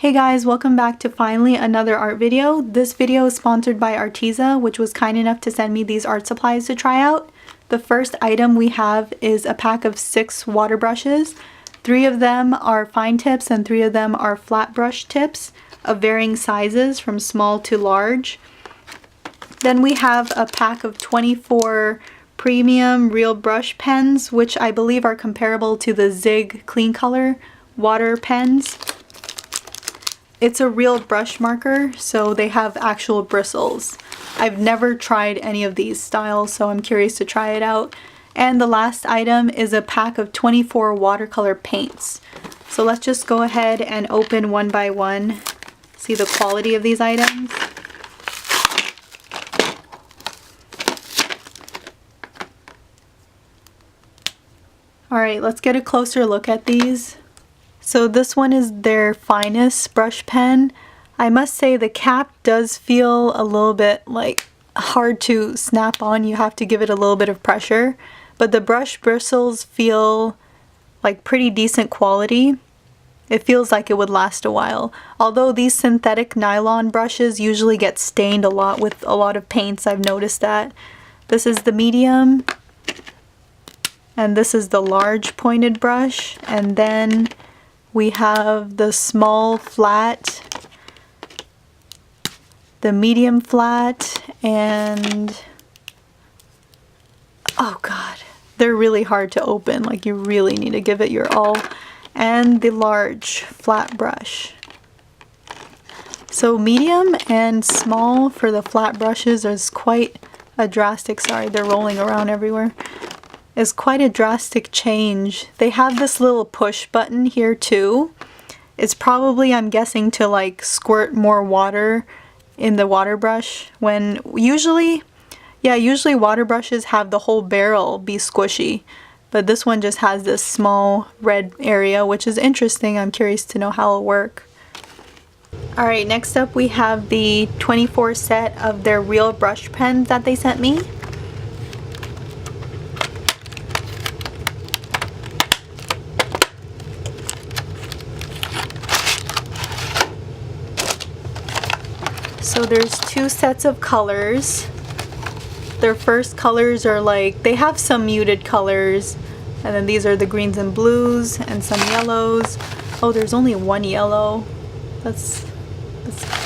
Hey guys, welcome back to finally another art video. This video is sponsored by Arteza, which was kind enough to send me these art supplies to try out. The first item we have is a pack of 6 water brushes. 3 of them are fine tips and 3 of them are flat brush tips of varying sizes from small to large. Then we have a pack of 24 premium real brush pens, which I believe are comparable to the Zig Clean Color water pens. It's a real brush marker, so they have actual bristles. I've never tried any of these styles, so I'm curious to try it out. And the last item is a pack of 24 watercolor paints. So let's just go ahead and open one by one, see the quality of these items. Alright, let's get a closer look at these. So this one is their finest brush pen. I must say the cap does feel a little bit like hard to snap on. You have to give it a little bit of pressure. But the brush bristles feel like pretty decent quality. It feels like it would last a while. Although these synthetic nylon brushes usually get stained a lot with a lot of paints, I've noticed that. This is the medium. And this is the large pointed brush. And then we have the small flat, the medium flat, and oh god, they're really hard to open, like you really need to give it your all, and the large flat brush. So medium and small for the flat brushes is quite a drastic, sorry, they're rolling around everywhere. Is quite a drastic change. They have this little push button here too. It's probably, I'm guessing, to like squirt more water in the water brush when usually water brushes have the whole barrel be squishy, but this one just has this small red area, which is interesting. I'm curious to know how it'll work. Alright, next up we have the 24 set of their real brush pens that they sent me. So there's 2 sets of colors. Their first colors are like, they have some muted colors, and then these are the greens and blues and some yellows. Oh, there's only 1 yellow. That's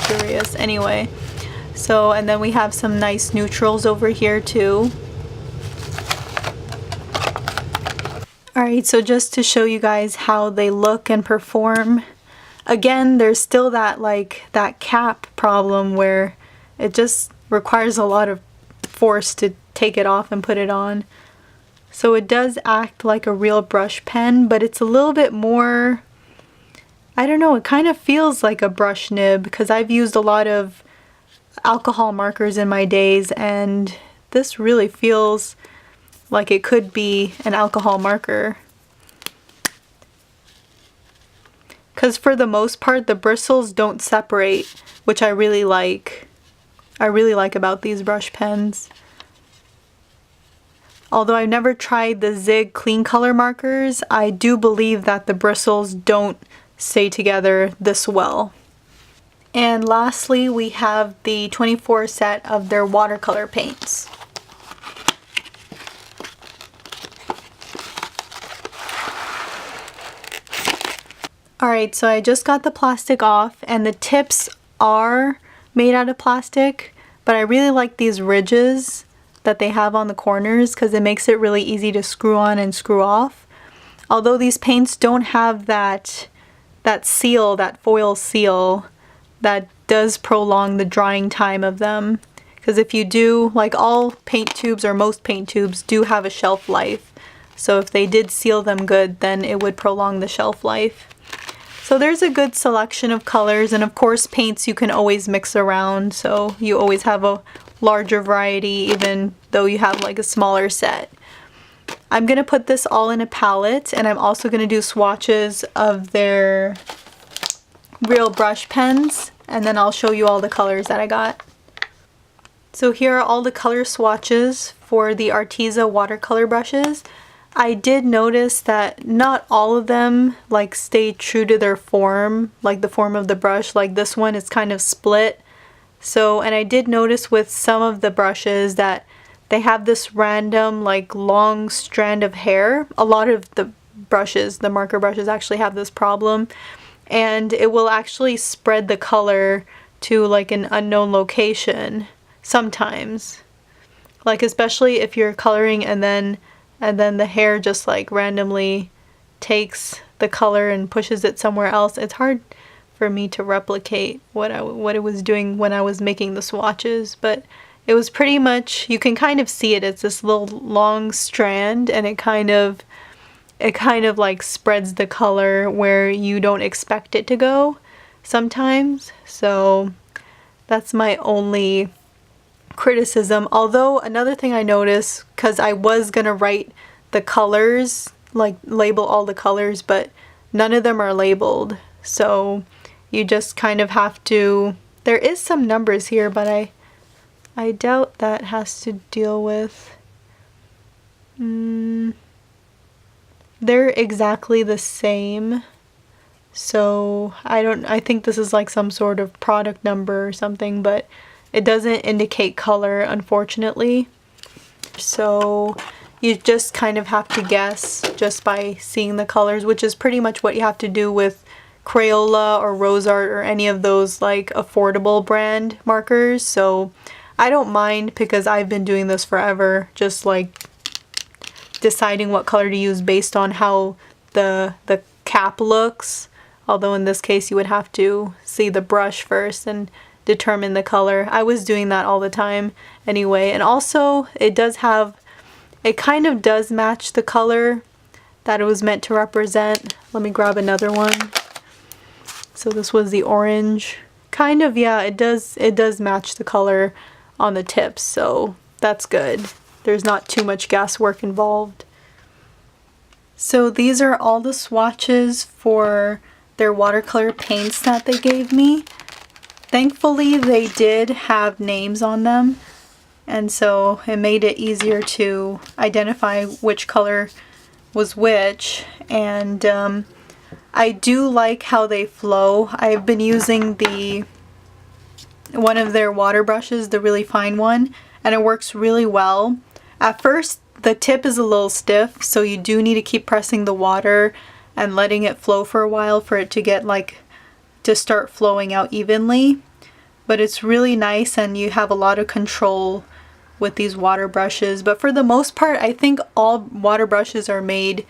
curious. Anyway, so and then we have some nice neutrals over here too. Alright, so just to show you guys how they look and perform. Again, there's still that cap problem where it just requires a lot of force to take it off and put it on. So it does act like a real brush pen, but it's a little bit more, I don't know, it kind of feels like a brush nib because I've used a lot of alcohol markers in my days, and this really feels like it could be an alcohol marker. Because for the most part, the bristles don't separate, which I really like. I really like about these brush pens. Although I've never tried the Zig Clean Color markers, I do believe that the bristles don't stay together this well. And lastly, we have the 24 set of their watercolor paints. Alright, so I just got the plastic off, and the tips are made out of plastic, but I really like these ridges that they have on the corners because it makes it really easy to screw on and screw off. Although these paints don't have that seal, that foil seal, that does prolong the drying time of them. Because if you do, like all paint tubes or most paint tubes do have a shelf life. So if they did seal them good, then it would prolong the shelf life. So there's a good selection of colors, and of course paints you can always mix around, so you always have a larger variety even though you have like a smaller set. I'm going to put this all in a palette, and I'm also going to do swatches of their real brush pens, and then I'll show you all the colors that I got. So here are all the color swatches for the Arteza watercolor brushes. I did notice that not all of them like stay true to their form, like the form of the brush. Like this one is kind of split. So, and I did notice with some of the brushes that they have this random like long strand of hair. A lot of the brushes, the marker brushes, actually have this problem, and it will actually spread the color to like an unknown location sometimes. Like especially if you're coloring and then the hair just like randomly takes the color and pushes it somewhere else. It's hard for me to replicate what it was doing when I was making the swatches, but it was pretty much, you can kind of see it. It's this little long strand, and it kind of like spreads the color where you don't expect it to go sometimes. So that's my only criticism. Although another thing I noticed, because I was gonna write the colors, like label all the colors, but none of them are labeled. So you just kind of have to, there is some numbers here, but I doubt that has to deal with, they're exactly the same. So I think this is like some sort of product number or something, but it doesn't indicate color, unfortunately. So you just kind of have to guess just by seeing the colors, which is pretty much what you have to do with Crayola or RoseArt or any of those like affordable brand markers. So I don't mind, because I've been doing this forever, just like deciding what color to use based on how the cap looks. Although in this case you would have to see the brush first and determine the color. I was doing that all the time anyway. And also it kind of does match the color that it was meant to represent. Let me grab another one. So this was the orange. Kind of, yeah, it does match the color on the tips, so that's good. There's not too much guesswork involved. So these are all the swatches for their watercolor paints that they gave me. Thankfully they did have names on them, and so it made it easier to identify which color was which. And I do like how they flow. I've been using one of their water brushes, the really fine one, and it works really well. At first the tip is a little stiff, so you do need to keep pressing the water and letting it flow for a while for it to get to start flowing out evenly. But it's really nice, and you have a lot of control with these water brushes. But for the most part, I think all water brushes are made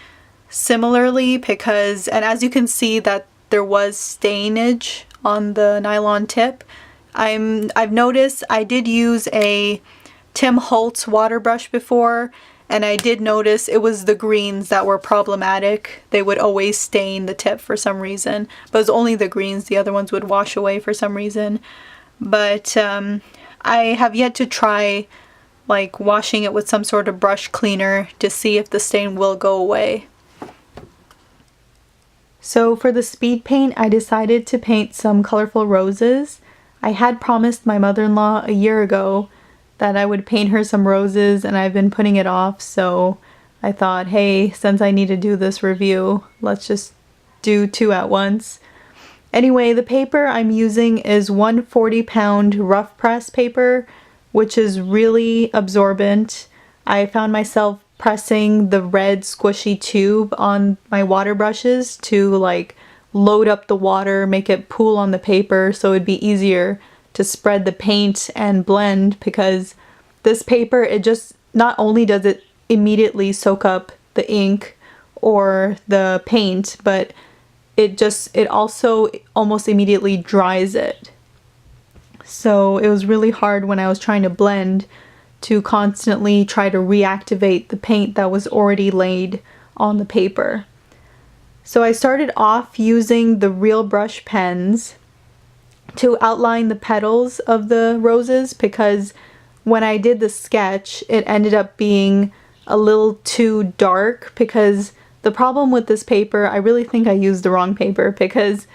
similarly, because, and as you can see that there was stainage on the nylon tip. I've noticed, I did use a Tim Holtz water brush before, and I did notice it was the greens that were problematic. They would always stain the tip for some reason, but it was only the greens. The other ones would wash away for some reason. But I have yet to try like washing it with some sort of brush cleaner to see if the stain will go away. So for the speed paint, I decided to paint some colorful roses. I had promised my mother-in-law a year ago that I would paint her some roses, and I've been putting it off, so I thought, hey, since I need to do this review, let's just do two at once. Anyway, the paper I'm using is 140-pound rough press paper, which is really absorbent. I found myself pressing the red squishy tube on my water brushes to like load up the water, make it pool on the paper so it'd be easier to spread the paint and blend, because this paper, it just, not only does it immediately soak up the ink or the paint, but it also almost immediately dries it. So it was really hard when I was trying to blend to constantly try to reactivate the paint that was already laid on the paper. So I started off using the real brush pens to outline the petals of the roses, because when I did the sketch it ended up being a little too dark, because the problem with this paper, I really think I used the wrong paper, because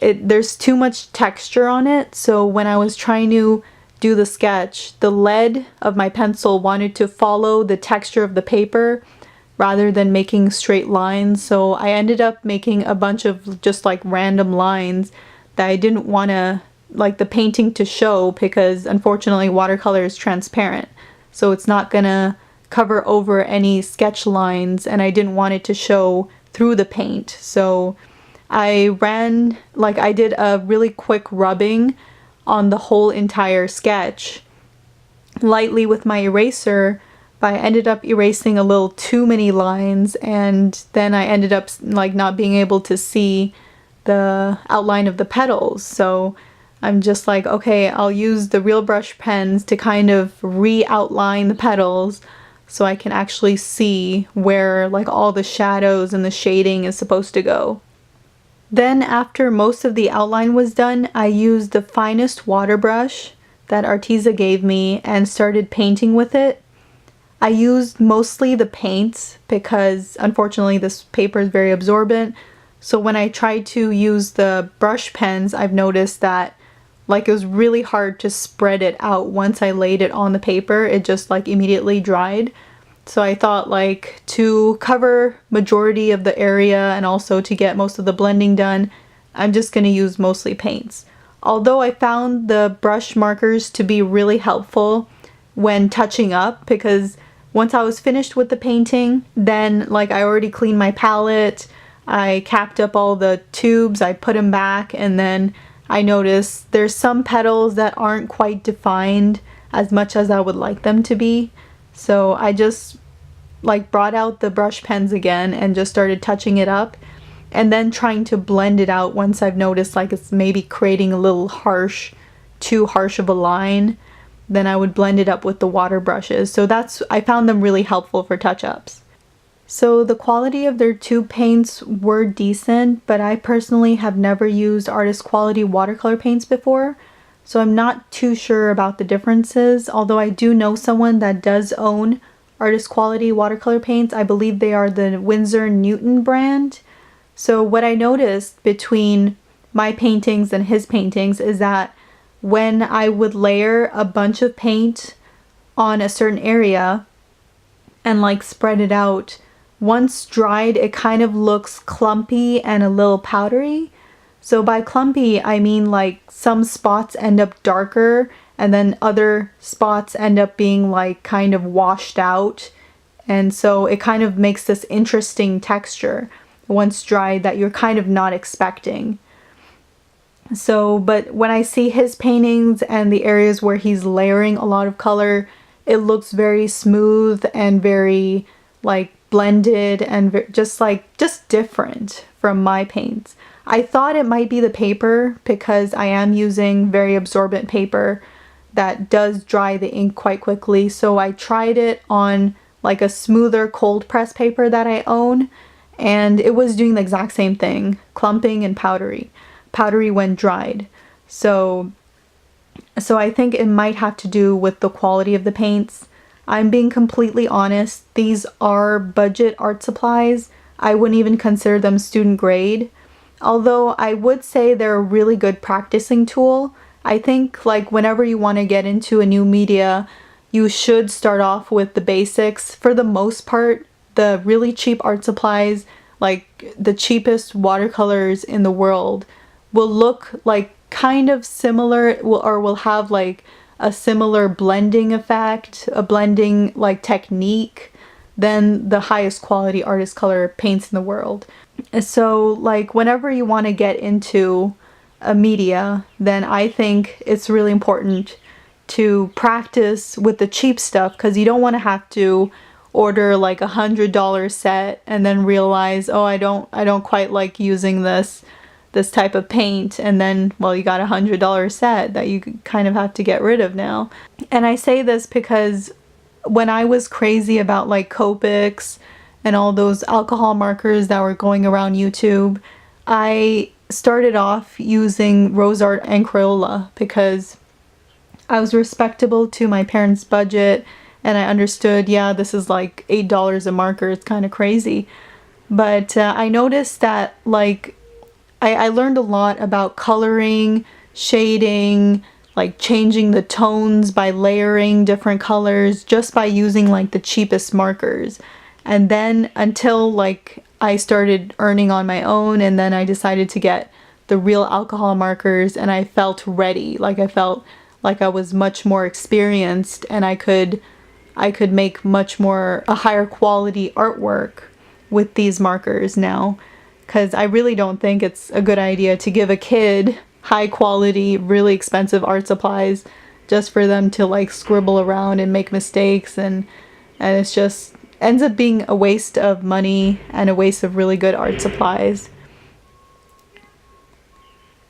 there's too much texture on it. So when I was trying to do the sketch, the lead of my pencil wanted to follow the texture of the paper rather than making straight lines. So I ended up making a bunch of just like random lines that I didn't want to like the painting to show, because unfortunately watercolor is transparent. So it's not gonna cover over any sketch lines, and I didn't want it to show through the paint. So I did a really quick rubbing on the whole entire sketch lightly with my eraser, but I ended up erasing a little too many lines, and then I ended up like not being able to see the outline of the petals. So I'm just like, okay, I'll use the real brush pens to kind of re-outline the petals so I can actually see where like all the shadows and the shading is supposed to go. Then after most of the outline was done, I used the finest water brush that Arteza gave me and started painting with it. I used mostly the paints because unfortunately this paper is very absorbent. So when I tried to use the brush pens, I've noticed that like it was really hard to spread it out. Once I laid it on the paper, it just like immediately dried. So I thought like to cover majority of the area and also to get most of the blending done, I'm just going to use mostly paints. Although I found the brush markers to be really helpful when touching up, because once I was finished with the painting, then like I already cleaned my palette, I capped up all the tubes, I put them back, and then I noticed there's some petals that aren't quite defined as much as I would like them to be. So I just like brought out the brush pens again and just started touching it up, and then trying to blend it out once I've noticed like it's maybe creating a little too harsh of a line. Then I would blend it up with the water brushes. So I found them really helpful for touch-ups. So the quality of their tube paints were decent, but I personally have never used artist quality watercolor paints before, so I'm not too sure about the differences, although I do know someone that does own artist quality watercolor paints. I believe they are the Winsor Newton brand. So what I noticed between my paintings and his paintings is that when I would layer a bunch of paint on a certain area and like spread it out, once dried, it kind of looks clumpy and a little powdery. So by clumpy, I mean like some spots end up darker and then other spots end up being like kind of washed out. And so it kind of makes this interesting texture once dried that you're kind of not expecting. So, but when I see his paintings and the areas where he's layering a lot of color, it looks very smooth and very like blended and just different from my paints. I thought it might be the paper because I am using very absorbent paper that does dry the ink quite quickly. So I tried it on like a smoother cold press paper that I own, and it was doing the exact same thing, clumping and powdery when dried. So I think it might have to do with the quality of the paints. I'm being completely honest, these are budget art supplies. I wouldn't even consider them student grade. Although I would say they're a really good practicing tool. I think like whenever you want to get into a new media, you should start off with the basics. For the most part, the really cheap art supplies, like the cheapest watercolors in the world, will look like kind of similar, or will have like a similar blending effect, a blending like technique than the highest quality artist color paints in the world. So like whenever you want to get into a media, then I think it's really important to practice with the cheap stuff, because you don't want to have to order like $100 set and then realize, oh, I don't quite like using this type of paint, and then, well, you got a $100 set that you kind of have to get rid of now. And I say this because when I was crazy about like Copics and all those alcohol markers that were going around YouTube, I started off using Rose Art and Crayola because I was respectable to my parents' budget, and I understood, yeah, this is like $8 a marker, it's kind of crazy. But I noticed that like I learned a lot about coloring, shading, like changing the tones by layering different colors just by using like the cheapest markers. And then until like I started earning on my own, and then I decided to get the real alcohol markers, and I felt ready. Like I felt like I was much more experienced, and I could make much more a higher quality artwork with these markers now, because I really don't think it's a good idea to give a kid high quality, really expensive art supplies just for them to like scribble around and make mistakes, and it's just ends up being a waste of money and a waste of really good art supplies.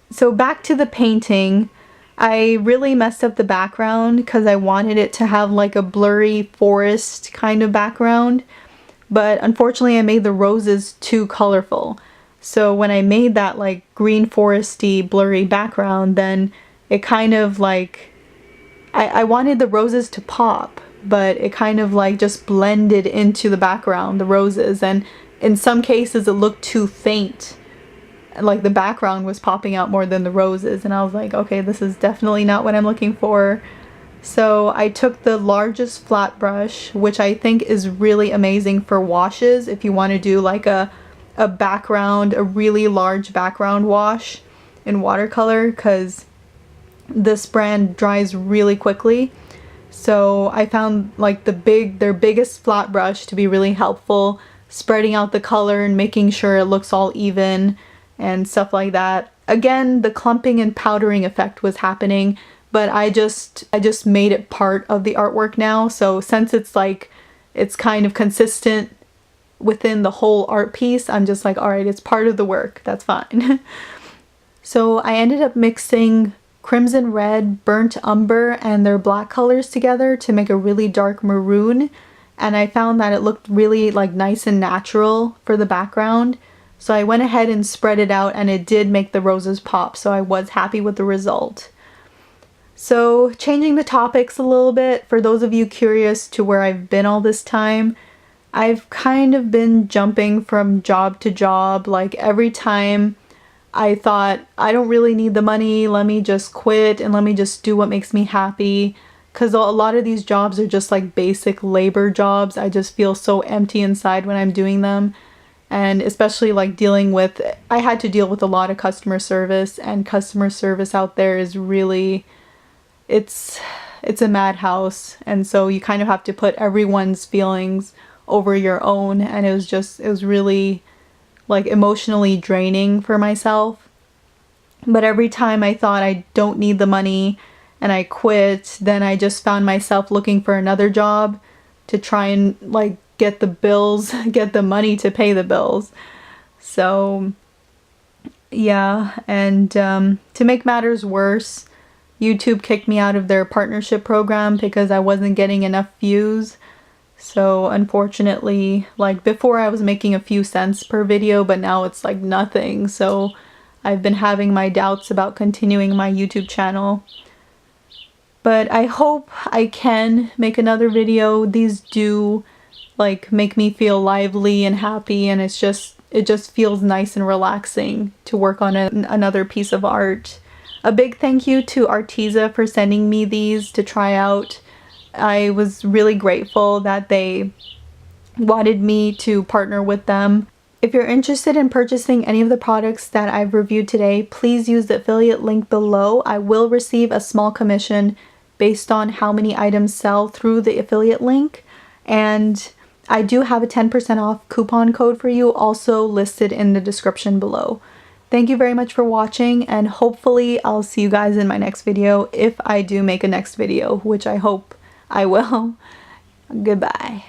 So back to the painting, I really messed up the background because I wanted it to have like a blurry forest kind of background, but unfortunately I made the roses too colorful. So when I made that like green foresty blurry background, then it kind of like, I wanted the roses to pop, but it kind of like just blended into the background, the roses, and in some cases it looked too faint. Like the background was popping out more than the roses, and I was like, okay, this is definitely not what I'm looking for. So I took the largest flat brush, which I think is really amazing for washes if you want to do like a background, a really large background wash in watercolor, because this brand dries really quickly. So I found like their biggest flat brush to be really helpful, spreading out the color and making sure it looks all even and stuff like that. Again, the clumping and powdering effect was happening, but I just made it part of the artwork now. So since it's like, it's kind of consistent within the whole art piece, I'm just like, all right, it's part of the work, that's fine. So I ended up mixing crimson red, burnt umber, and their black colors together to make a really dark maroon, and I found that it looked really like nice and natural for the background. So I went ahead and spread it out, and it did make the roses pop, so I was happy with the result. So changing the topics a little bit, for those of you curious to where I've been all this time, I've kind of been jumping from job to job. Like every time I thought, I don't really need the money, let me just quit and let me just do what makes me happy. Because a lot of these jobs are just like basic labor jobs. I just feel so empty inside when I'm doing them. And especially like I had to deal with a lot of customer service, and customer service out there is really, it's a madhouse. And so you kind of have to put everyone's feelings over your own. And it was really like emotionally draining for myself. But every time I thought I don't need the money and I quit, then I just found myself looking for another job to try and like get the bills, get the money to pay the bills. So yeah, and to make matters worse, YouTube kicked me out of their partnership program because I wasn't getting enough views. So unfortunately, like before I was making a few cents per video, but now it's like nothing. So I've been having my doubts about continuing my YouTube channel. But I hope I can make another video. These do like make me feel lively and happy, and it just feels nice and relaxing to work on another piece of art. A big thank you to Arteza for sending me these to try out. I was really grateful that they wanted me to partner with them. If you're interested in purchasing any of the products that I've reviewed today, please use the affiliate link below. I will receive a small commission based on how many items sell through the affiliate link, and I do have a 10% off coupon code for you also listed in the description below. Thank you very much for watching, and hopefully I'll see you guys in my next video if I do make a next video, which I hope I will. Goodbye.